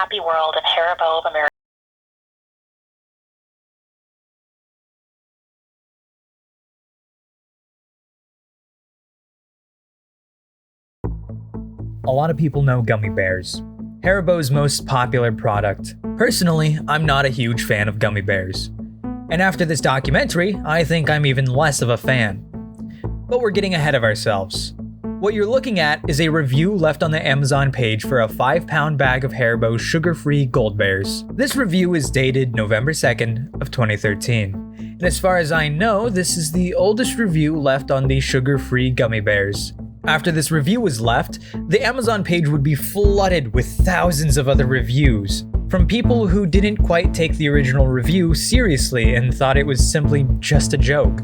happy world of Haribo of America. A lot of people know gummy bears, Haribo's most popular product. Personally, I'm not a huge fan of gummy bears. And after this documentary, I think I'm even less of a fan. But we're getting ahead of ourselves. What you're looking at is a review left on the Amazon page for a 5-pound bag of Haribo's sugar-free Gold Bears. This review is dated November 2nd of 2013. And as far as I know, this is the oldest review left on the sugar-free gummy bears. After this review was left, the Amazon page would be flooded with thousands of other reviews from people who didn't quite take the original review seriously and thought it was simply just a joke.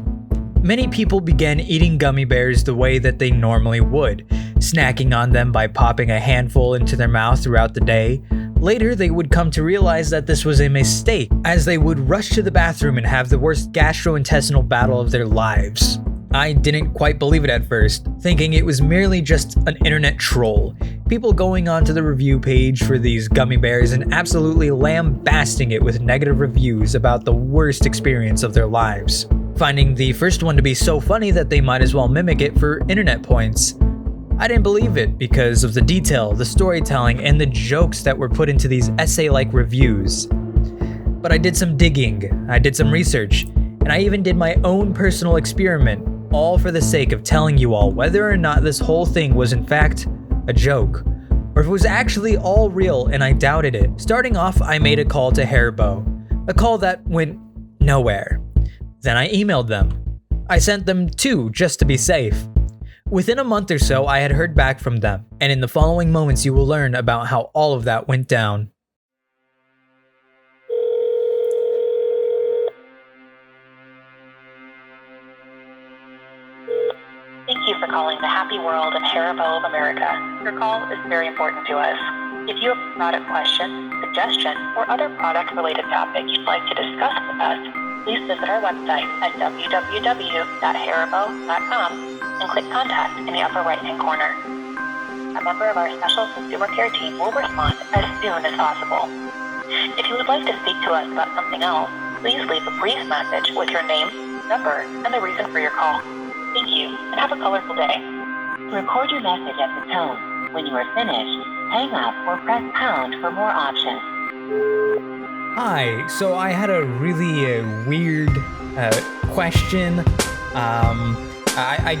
Many people began eating gummy bears the way that they normally would, snacking on them by popping a handful into their mouth throughout the day. Later, they would come to realize that this was a mistake, as they would rush to the bathroom and have the worst gastrointestinal battle of their lives. I didn't quite believe it at first, thinking it was merely just an internet troll. People going onto the review page for these gummy bears and absolutely lambasting it with negative reviews about the worst experience of their lives. Finding the first one to be so funny that they might as well mimic it for internet points. I didn't believe it because of the detail, the storytelling, and the jokes that were put into these essay-like reviews. But I did some digging, I did some research, and I even did my own personal experiment, all for the sake of telling you all whether or not this whole thing was in fact a joke, or if it was actually all real and I doubted it. Starting off, I made a call to Haribo, a call that went nowhere. Then I emailed them. I sent them two just to be safe. Within a month or so, I had heard back from them, and in the following moments you will learn about how all of that went down. Thank you for calling the happy world of Haribo of America. Your call is very important to us. If you have a product question, suggestion, or other product-related topic you'd like to discuss with us, please visit our website at www.haribo.com and click Contact in the upper right-hand corner. A member of our special consumer care team will respond as soon as possible. If you would like to speak to us about something else, please leave a brief message with your name, number, and the reason for your call. Thank you, and have a colorful day. Record your message at the tone. When you are finished, hang up or press pound for more options. Hi, so I had a really weird question. I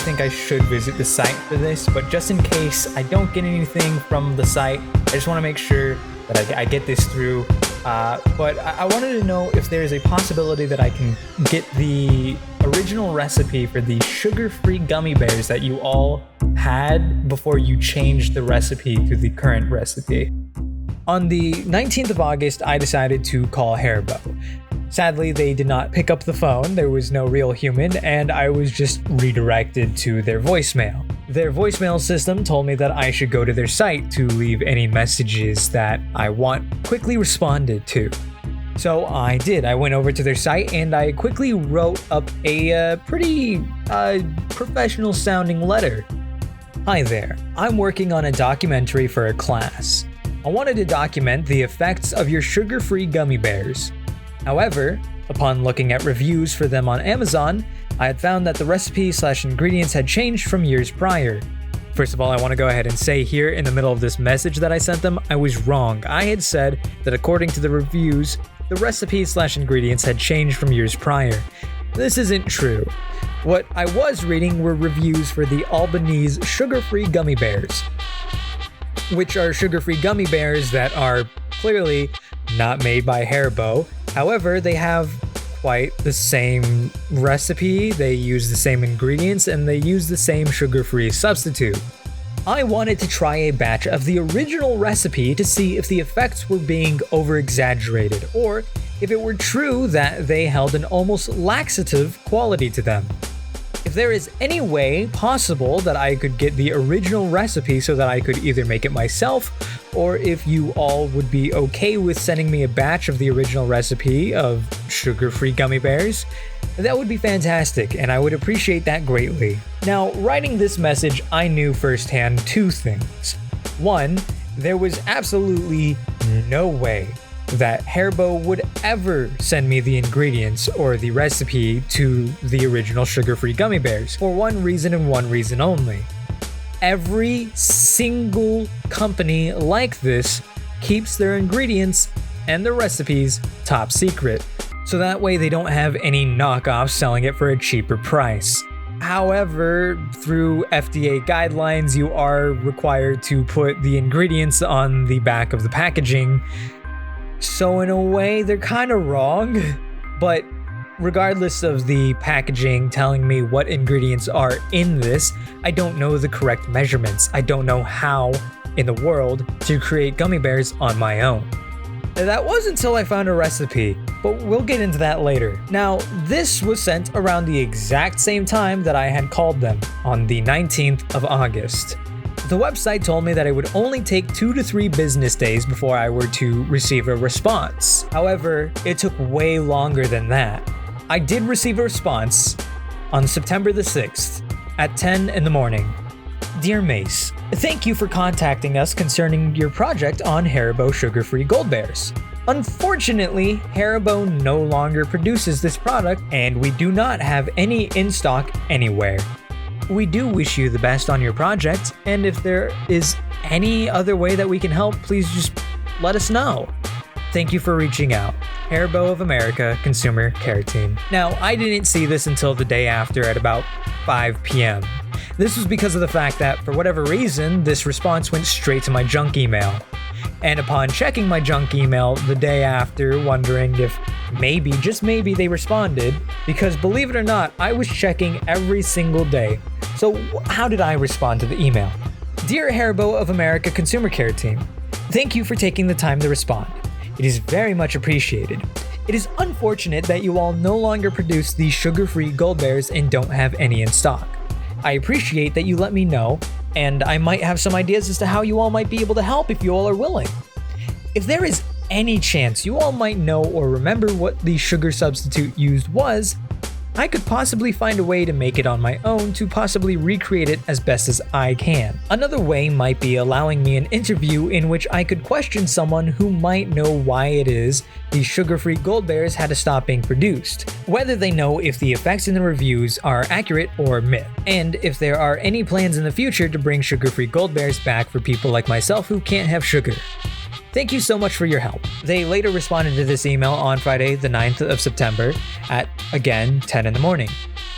think I should visit the site for this, but just in case I don't get anything from the site, I just want to make sure that I get this through. But I wanted to know if there's a possibility that I can get the original recipe for the sugar-free gummy bears that you all had before you changed the recipe to the current recipe. On the 19th of August, I decided to call Haribo. Sadly, they did not pick up the phone, there was no real human, and I was just redirected to their voicemail. Their voicemail system told me that I should go to their site to leave any messages that I want quickly responded to. So I did. I went over to their site and I quickly wrote up a pretty professional sounding letter. Hi there, I'm working on a documentary for a class. I wanted to document the effects of your sugar-free gummy bears. However, upon looking at reviews for them on Amazon, I had found that the recipe/ingredients had changed from years prior. First of all, I want to go ahead and say here in the middle of this message that I sent them, I was wrong. I had said that according to the reviews, the recipe/ingredients had changed from years prior. This isn't true. What I was reading were reviews for the Albanese sugar-free gummy bears, which are sugar-free gummy bears that are clearly not made by Haribo. However, they have quite the same recipe, they use the same ingredients, and they use the same sugar-free substitute. I wanted to try a batch of the original recipe to see if the effects were being over-exaggerated, or if it were true that they held an almost laxative quality to them. If there is any way possible that I could get the original recipe so that I could either make it myself, or if you all would be okay with sending me a batch of the original recipe of sugar-free gummy bears, that would be fantastic, and I would appreciate that greatly. Now, writing this message, I knew firsthand two things. One, There was absolutely no way that Haribo would ever send me the ingredients or the recipe to the original sugar-free gummy bears, for one reason and one reason only. Every single company like this keeps their ingredients and their recipes top secret, so that way they don't have any knockoffs selling it for a cheaper price. However, through FDA guidelines, you are required to put the ingredients on the back of the packaging. So in a way, they're kind of wrong, but regardless of the packaging telling me what ingredients are in this, I don't know the correct measurements. I don't know how in the world to create gummy bears on my own. That wasn't until I found a recipe, but we'll get into that later. Now, this was sent around the exact same time that I had called them, on the 19th of August. The website told me that it would only take 2 to 3 business days before I were to receive a response. However, it took way longer than that. I did receive a response on September the 6th at 10 in the morning. Dear Mace, thank you for contacting us concerning your project on Haribo sugar-free gold bears. Unfortunately, Haribo no longer produces this product and we do not have any in stock anywhere. We do wish you the best on your project, and if there is any other way that we can help, please just let us know. Thank you for reaching out. Haribo of America Consumer Care Team. Now, I didn't see this until the day after at about 5 p.m. This was because of the fact that, for whatever reason, this response went straight to my junk email. And upon checking my junk email the day after, wondering if maybe, just maybe, they responded, because believe it or not, I was checking every single day. So how did I respond to the email? Dear Haribo of America Consumer Care Team, thank you for taking the time to respond. It is very much appreciated. It is unfortunate that you all no longer produce these sugar-free gold bears and don't have any in stock. I appreciate that you let me know, and I might have some ideas as to how you all might be able to help if you all are willing. If there is any chance you all might know or remember what the sugar substitute used was, I could possibly find a way to make it on my own to possibly recreate it as best as I can. Another way might be allowing me an interview in which I could question someone who might know why it is the sugar-free gold bears had to stop being produced, whether they know if the effects in the reviews are accurate or myth, and if there are any plans in the future to bring sugar-free gold bears back for people like myself who can't have sugar. Thank you so much for your help. They later responded to this email on Friday, the 9th of September at, again, 10 in the morning.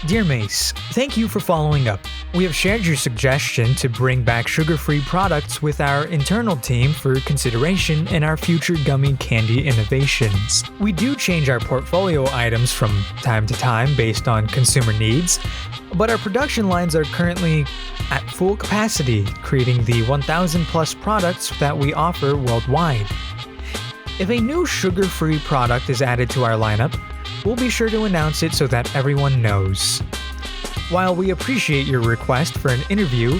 Dear Mace, thank you for following up. We have shared your suggestion to bring back sugar-free products with our internal team for consideration in our future gummy candy innovations. We do change our portfolio items from time to time based on consumer needs, but our production lines are currently at full capacity, creating the 1,000 plus products that we offer worldwide. If a new sugar-free product is added to our lineup, we'll be sure to announce it so that everyone knows. While we appreciate your request for an interview,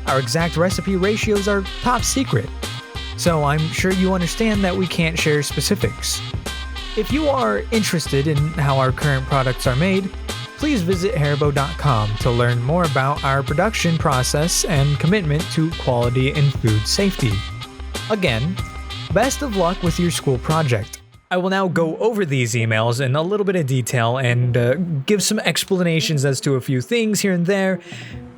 our exact recipe ratios are top secret, so I'm sure you understand that we can't share specifics. If you are interested in how our current products are made, please visit Haribo.com to learn more about our production process and commitment to quality and food safety. Again, best of luck with your school project. I will now go over these emails in a little bit of detail and give some explanations as to a few things here and there.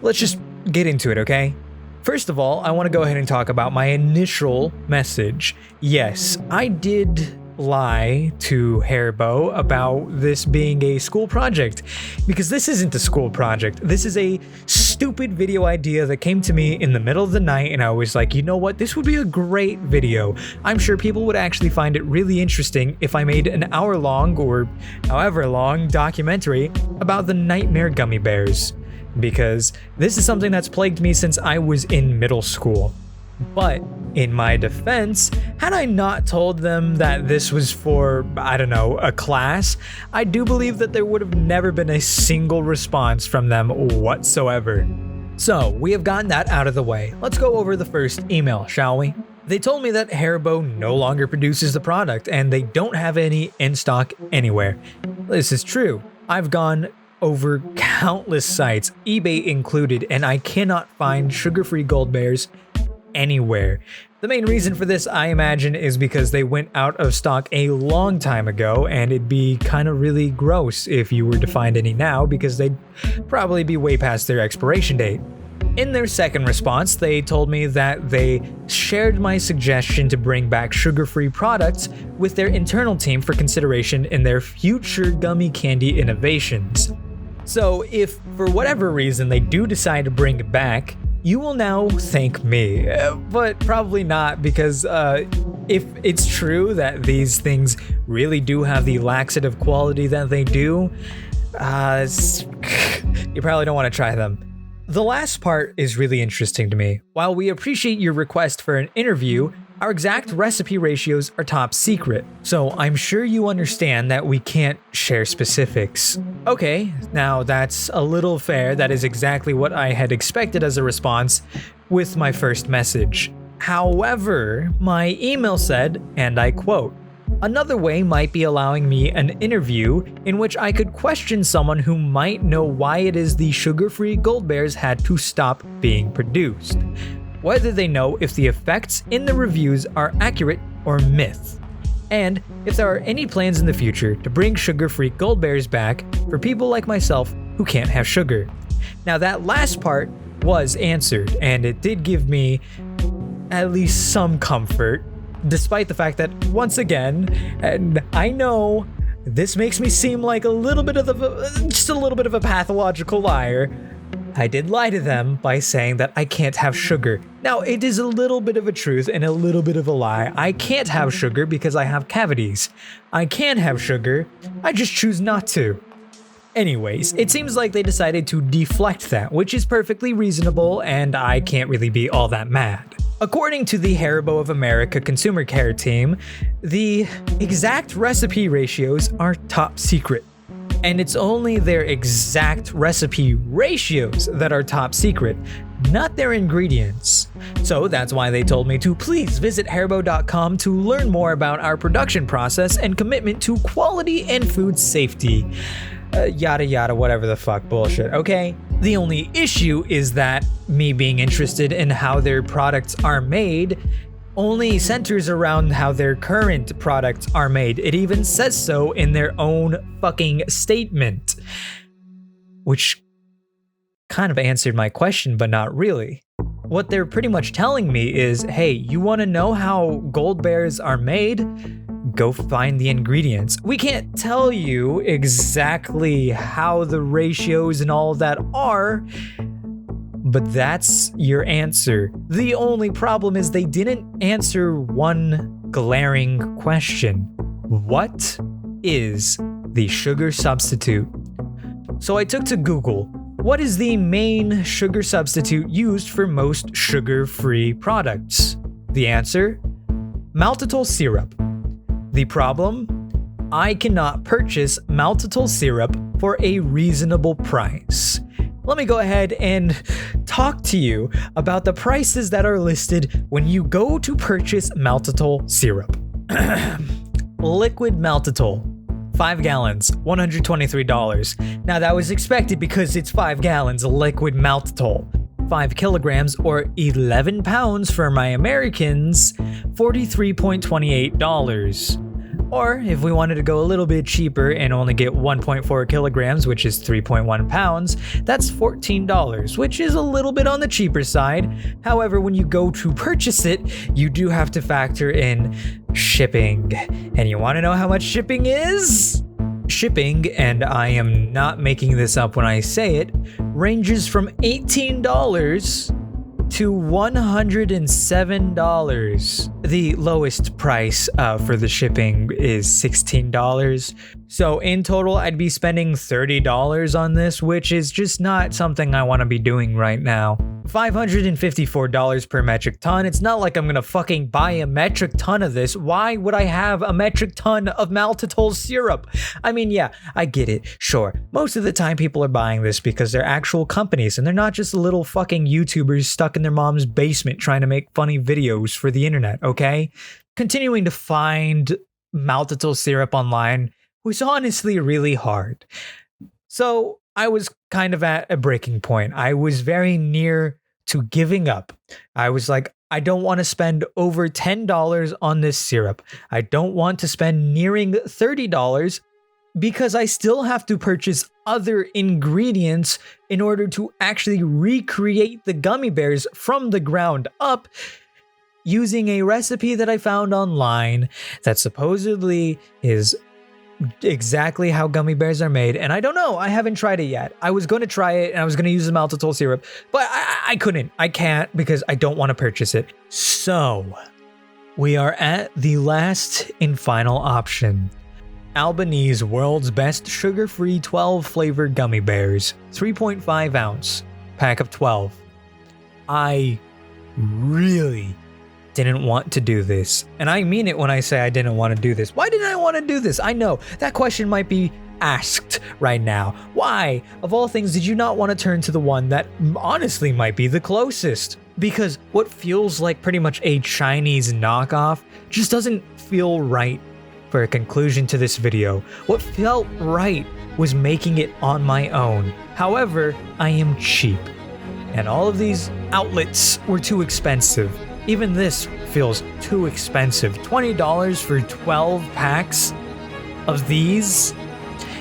Let's just get into it, okay? First of all, I want to go ahead and talk about my initial message. Yes, I did lie to Haribo about this being a school project, because this isn't a school project. This is a stupid video idea that came to me in the middle of the night, and I was like, you know what, this would be a great video. I'm sure people would actually find it really interesting if I made an hour-long or however long documentary about the nightmare gummy bears, because this is something that's plagued me since I was in middle school. But in my defense, had I not told them that this was for, I don't know, a class, I do believe that there would have never been a single response from them whatsoever. So, we have gotten that out of the way. Let's go over the first email, shall we? They told me that Haribo no longer produces the product and they don't have any in stock anywhere. This is true. I've gone over countless sites, eBay included, and I cannot find sugar-free gold bears anywhere. The main reason for this, I imagine, is because they went out of stock a long time ago, and it'd be kind of really gross if you were to find any now, because they'd probably be way past their expiration date. In their second response, they told me that they shared my suggestion to bring back sugar-free products with their internal team for consideration in their future gummy candy innovations. So if, for whatever reason, they do decide to bring it back, you will now thank me, but probably not, because if it's true that these things really do have the laxative quality that they do, you probably don't want to try them. The last part is really interesting to me. While we appreciate your request for an interview, our exact recipe ratios are top secret, so I'm sure you understand that we can't share specifics. Okay, now that's a little fair. That is exactly what I had expected as a response with my first message. However, my email said, and I quote, "Another way might be allowing me an interview in which I could question someone who might know why it is the sugar-free Gold Bears had to stop being produced. Whether they know if the effects in the reviews are accurate or myth. And if there are any plans in the future to bring sugar-free Gold Bears back for people like myself who can't have sugar." Now that last part was answered, and it did give me at least some comfort, despite the fact that, once again, and I know this makes me seem like just a little bit of a pathological liar, I did lie to them by saying that I can't have sugar. Now, it is a little bit of a truth and a little bit of a lie. I can't have sugar because I have cavities. I can have sugar, I just choose not to. Anyways, it seems like they decided to deflect that, which is perfectly reasonable, and I can't really be all that mad. According to the Haribo of America consumer care team, the exact recipe ratios are top secret. And it's only their exact recipe ratios that are top secret, not their ingredients. So that's why they told me to please visit Haribo.com to learn more about our production process and commitment to quality and food safety. Yada yada, whatever the fuck bullshit, okay? The only issue is that me being interested in how their products are made only centers around how their current products are made. It even says so in their own fucking statement. Which kind of answered my question, but not really. What they're pretty much telling me is, hey, you want to know how Gold Bears are made? Go find the ingredients. We can't tell you exactly how the ratios and all that are, but that's your answer. The only problem is they didn't answer one glaring question. What is the sugar substitute? So I took to Google. What is the main sugar substitute used for most sugar-free products? The answer? Maltitol syrup. The problem? I cannot purchase maltitol syrup for a reasonable price. Let me go ahead and talk to you about the prices that are listed when you go to purchase maltitol syrup. Liquid maltitol, 5 gallons, $123. Now that was expected because it's 5 gallons of liquid maltitol. 5 kilograms or 11 pounds for my Americans, $43.28. Or if we wanted to go a little bit cheaper and only get 1.4 kilograms, which is 3.1 pounds, that's $14, which is a little bit on the cheaper side. However, when you go to purchase it, you do have to factor in shipping. And you want to know how much shipping is? Shipping, and I am not making this up when I say it, ranges from $18 to $107. The lowest price for the shipping is $16. So in total, I'd be spending $30 on this, which is just not something I want to be doing right now. $554 per metric ton. It's not like I'm gonna fucking buy a metric ton of this. Why would I have a metric ton of maltitol syrup? I mean, yeah, I get it. Sure, most of the time people are buying this because they're actual companies and they're not just little fucking YouTubers stuck in their mom's basement trying to make funny videos for the internet, okay? Continuing to find maltitol syrup online was honestly really hard. So I was kind of at a breaking point. I was very near to giving up. I was like, I don't want to spend over $10 on this syrup. I don't want to spend nearing $30 because I still have to purchase other ingredients in order to actually recreate the gummy bears from the ground up using a recipe that I found online that supposedly is exactly how gummy bears are made. And I don't know, I haven't tried it yet. I was going to try it and I was going to use the maltitol syrup, but I couldn't. I can't because I don't want to purchase it. So we are at the last and final option. Albanese World's Best Sugar-Free 12 Flavored Gummy Bears, 3.5 ounce, pack of 12. I really didn't want to do this. And I mean it when I say I didn't want to do this. Why didn't I want to do this? I know that question might be asked right now. Why, of all things, did you not want to turn to the one that honestly might be the closest? Because what feels like pretty much a Chinese knockoff just doesn't feel right for a conclusion to this video. What felt right was making it on my own. However, I am cheap, and all of these outlets were too expensive. Even this feels too expensive. $20 for 12 packs of these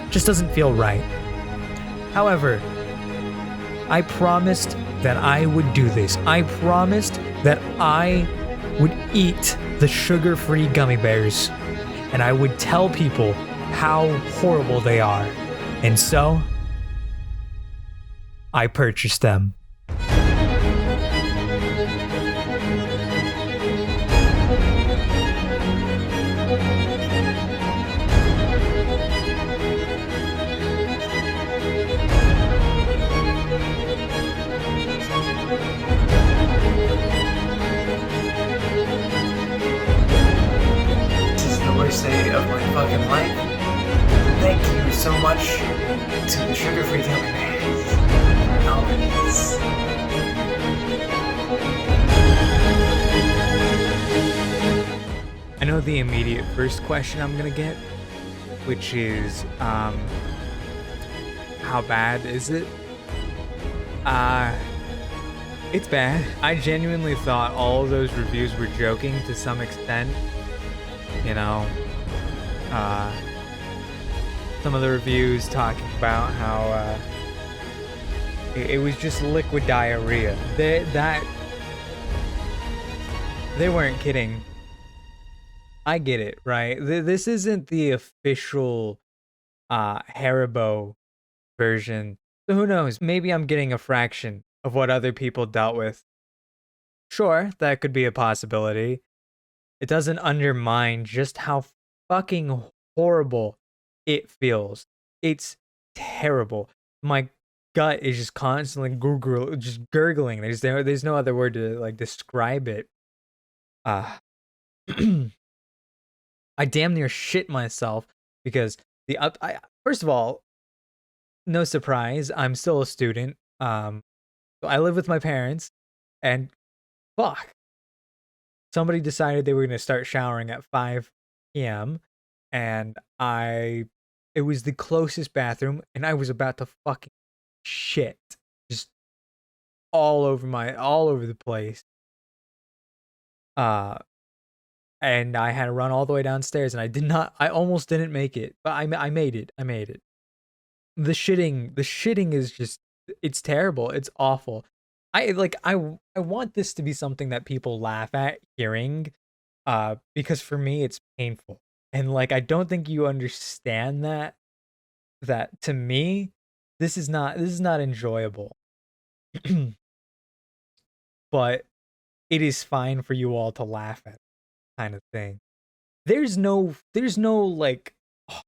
just doesn't feel right. However, I promised that I would do this. I promised that I would eat the sugar-free gummy bears, and I would tell people how horrible they are. And so, I purchased them. Day of my fucking life. Thank you so much to the sugar-free gummy bears for Albanese. I know the immediate first question I'm gonna get, which is, how bad is it? It's bad. I genuinely thought all of those reviews were joking to some extent. You know, some of the reviews talking about how it was just liquid diarrhea. They weren't kidding. I get it, right? This isn't the official Haribo version. So who knows? Maybe I'm getting a fraction of what other people dealt with. Sure, that could be a possibility. It doesn't undermine just how fucking horrible it feels. It's terrible. My gut is just constantly gurgling. There's no other word to like describe it. I damn near shit myself because first of all, no surprise, I'm still a student. So I live with my parents, and fuck. Somebody decided they were going to start showering at 5 p.m. and it was the closest bathroom, and I was about to fucking shit just all over the place. And I had to run all the way downstairs, and I almost didn't make it, but I made it. The shitting is just, it's terrible. It's awful. I want this to be something that people laugh at hearing, because for me it's painful. And like, I don't think you understand that to me, this is not enjoyable. But it is fine for you all to laugh at, kind of thing. There's no like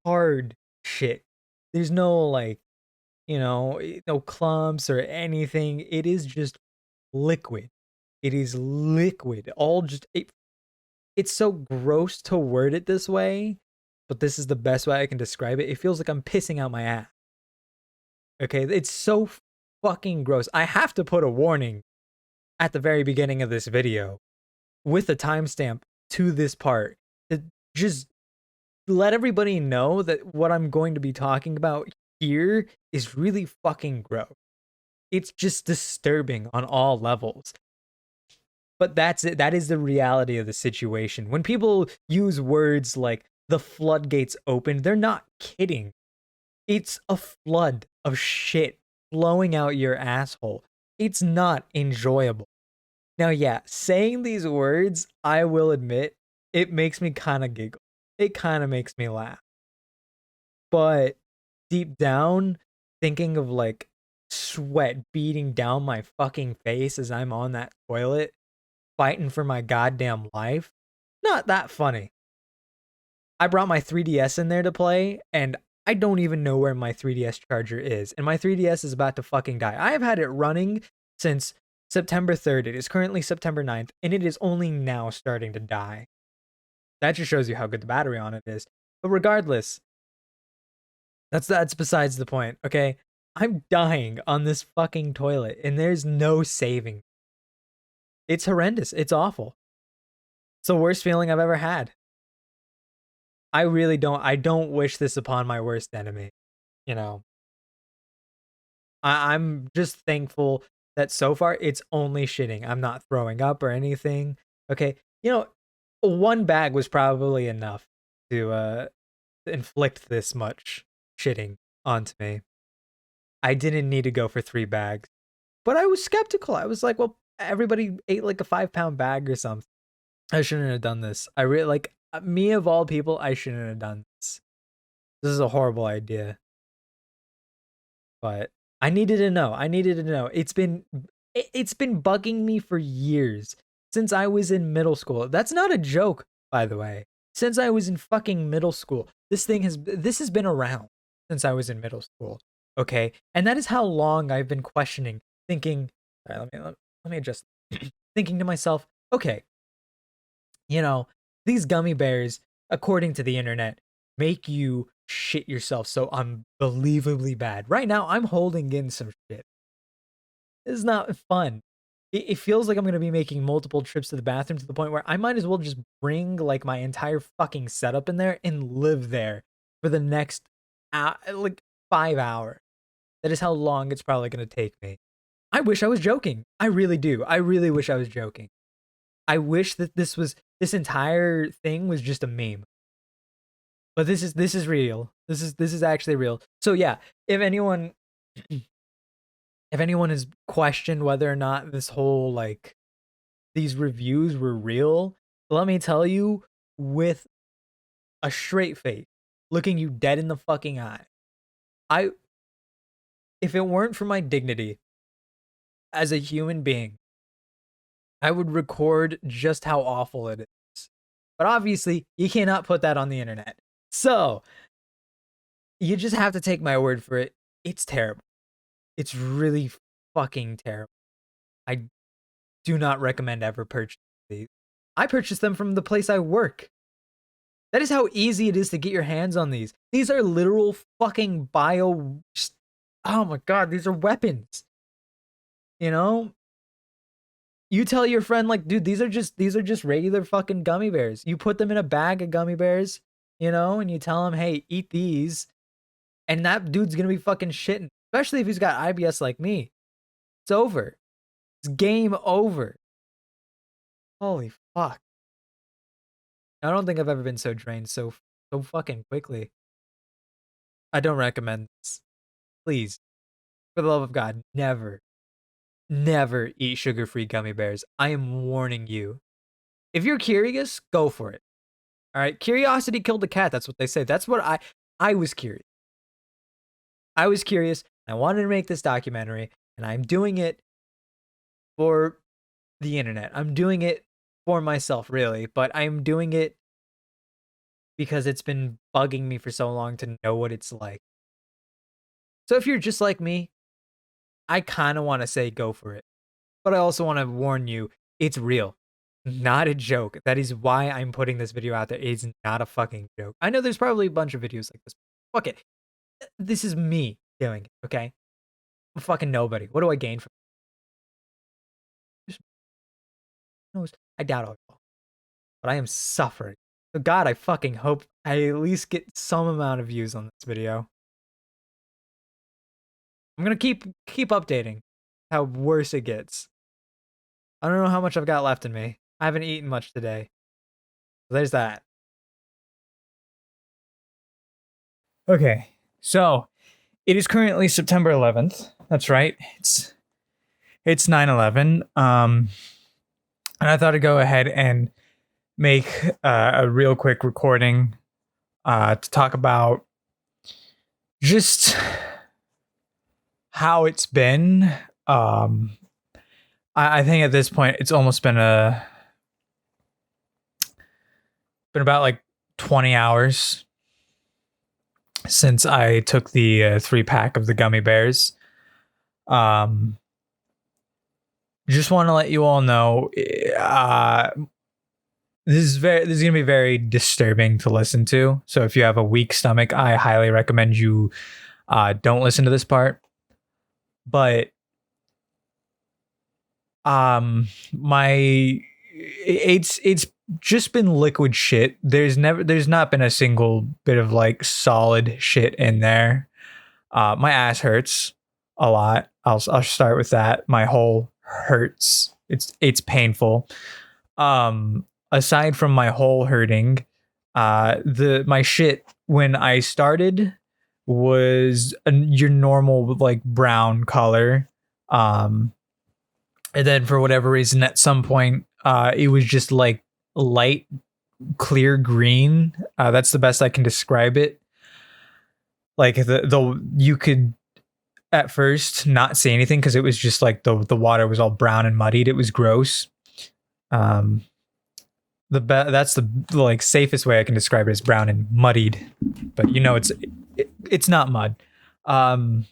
hard shit. There's no like, no clumps or anything. It is just liquid. It is liquid. It's so gross to word it this way, but this is the best way I can describe it. It feels like I'm pissing out my ass. Okay, it's so fucking gross. I have to put a warning at the very beginning of this video with a timestamp to this part to just let everybody know that what I'm going to be talking about here is really fucking gross. It's just disturbing on all levels. But that's it. That is the reality of the situation. When people use words like the floodgates opened, they're not kidding. It's a flood of shit flowing out your asshole. It's not enjoyable. Now, yeah, saying these words, I will admit, it makes me kind of giggle. It kind of makes me laugh. But deep down, thinking of like sweat beating down my fucking face as I'm on that toilet, fighting for my goddamn life, not that funny. I brought my 3DS in there to play, and I don't even know where my 3DS charger is, and my 3DS is about to fucking die. I have had it running since September 3rd. It is currently September 9th, and it is only now starting to die. That just shows you how good the battery on it is. But regardless, that's besides the point, okay? I'm dying on this fucking toilet, and there's no saving. It's horrendous. It's awful. It's the worst feeling I've ever had. I don't wish this upon my worst enemy. You know, I'm just thankful that so far it's only shitting. I'm not throwing up or anything. Okay. You know, one bag was probably enough to inflict this much shitting onto me. I didn't need to go for 3 bags. But I was skeptical. I was like, well, everybody ate like a 5-pound bag or something. I shouldn't have done this. I really like me of all people, I shouldn't have done this. This is a horrible idea. But I needed to know. I needed to know. It's been bugging me for years since I was in middle school. That's not a joke, by the way. Since I was in fucking middle school. This has been around since I was in middle school. Okay? And that is how long I've been questioning, thinking, all right, let me adjust. Thinking to myself, okay, you know, these gummy bears, according to the internet, make you shit yourself so unbelievably bad. Right now, I'm holding in some shit. It's not fun. It feels like I'm going to be making multiple trips to the bathroom to the point where I might as well just bring like my entire fucking setup in there and live there for the next like 5 hours. That is how long it's probably going to take me. I wish I was joking. I really do. I really wish I was joking. I wish that this entire thing was just a meme. But this is real. This is actually real. So yeah, if anyone has questioned whether or not this whole like these reviews were real, let me tell you with a straight face, looking you dead in the fucking eye. If it weren't for my dignity as a human being, I would record just how awful it is. But obviously, you cannot put that on the internet. So, you just have to take my word for it. It's terrible. It's really fucking terrible. I do not recommend ever purchasing these. I purchased them from the place I work. That is how easy it is to get your hands on these. These are literal fucking oh my god, these are weapons. You know? You tell your friend like, dude, these are just regular fucking gummy bears. You put them in a bag of gummy bears, you know, and you tell him, "Hey, eat these." And that dude's going to be fucking shitting, especially if he's got IBS like me. It's over. It's game over. Holy fuck. I don't think I've ever been so drained so fucking quickly. I don't recommend this. Please, for the love of God, never eat sugar-free gummy bears. I am warning you. If you're curious, go for it. All right, curiosity killed the cat. That's what they say. That's what I was curious. I was curious. I wanted to make this documentary, and I'm doing it for the internet. I'm doing it for myself, really, but I'm doing it because it's been bugging me for so long to know what it's like. So if you're just like me, I kind of want to say go for it. But I also want to warn you, it's real. Not a joke. That is why I'm putting this video out there. It's not a fucking joke. I know there's probably a bunch of videos like this. Fuck it. This is me doing it, okay? I'm fucking nobody. What do I gain from it? I doubt it. But I am suffering. So God, I fucking hope I at least get some amount of views on this video. I'm gonna keep updating how worse it gets. I don't know how much I've got left in me. I haven't eaten much today. So there's that. Okay, so it is currently September 11th. That's right. It's 9/11. And I thought I'd go ahead and make a real quick recording to talk about just how it's been. I think at this point it's almost been about like 20 hours since I took the 3-pack of the gummy bears. Just want to let you all know, this is gonna be very disturbing to listen to. So if you have a weak stomach, I highly recommend you don't listen to this part. But it's just been liquid shit. There's not been a single bit of like solid shit in there. My ass hurts a lot. I'll start with that. My hole hurts. It's painful. Aside from my hole hurting, my shit when I started was your normal like brown color. And then for whatever reason, at some point, it was just like light clear green. That's the best I can describe it. Like you could at first not see anything because it was just like the water was all brown and muddied. It was gross. That's the like safest way I can describe it is brown and muddied, but you know it's not mud. Then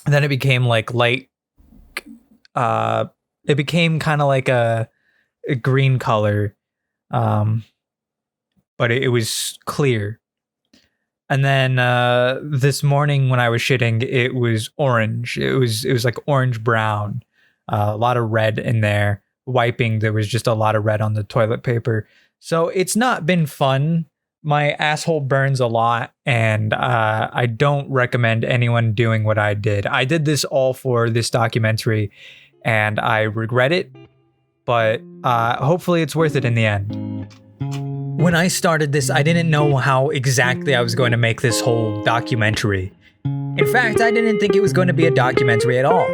it became like light. It became kind of like a green color, but it was clear. And then this morning when I was shitting, it was orange. It was like orange brown, a lot of red in there. Wiping, there was just a lot of red on the toilet paper. So it's not been fun. My asshole burns a lot, and I don't recommend anyone doing what I did. I did this all for this documentary, and I regret it, but hopefully it's worth it in the end. When I started this, I didn't know how exactly I was going to make this whole documentary. In fact, I didn't think it was going to be a documentary at all.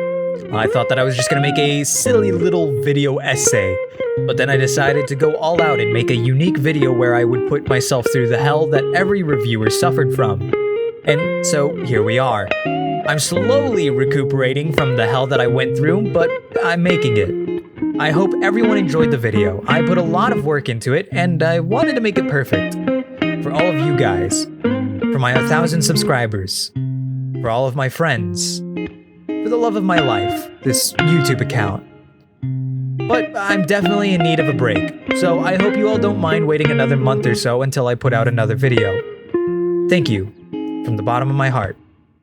I thought that I was just going to make a silly little video essay, but then I decided to go all out and make a unique video where I would put myself through the hell that every reviewer suffered from. And so here we are. I'm slowly recuperating from the hell that I went through, but I'm making it. I hope everyone enjoyed the video. I put a lot of work into it, and I wanted to make it perfect. For all of you guys, for my 1,000 subscribers, for all of my friends, for the love of my life, this YouTube account. But I'm definitely in need of a break, so I hope you all don't mind waiting another month or so until I put out another video. Thank you, from the bottom of my heart.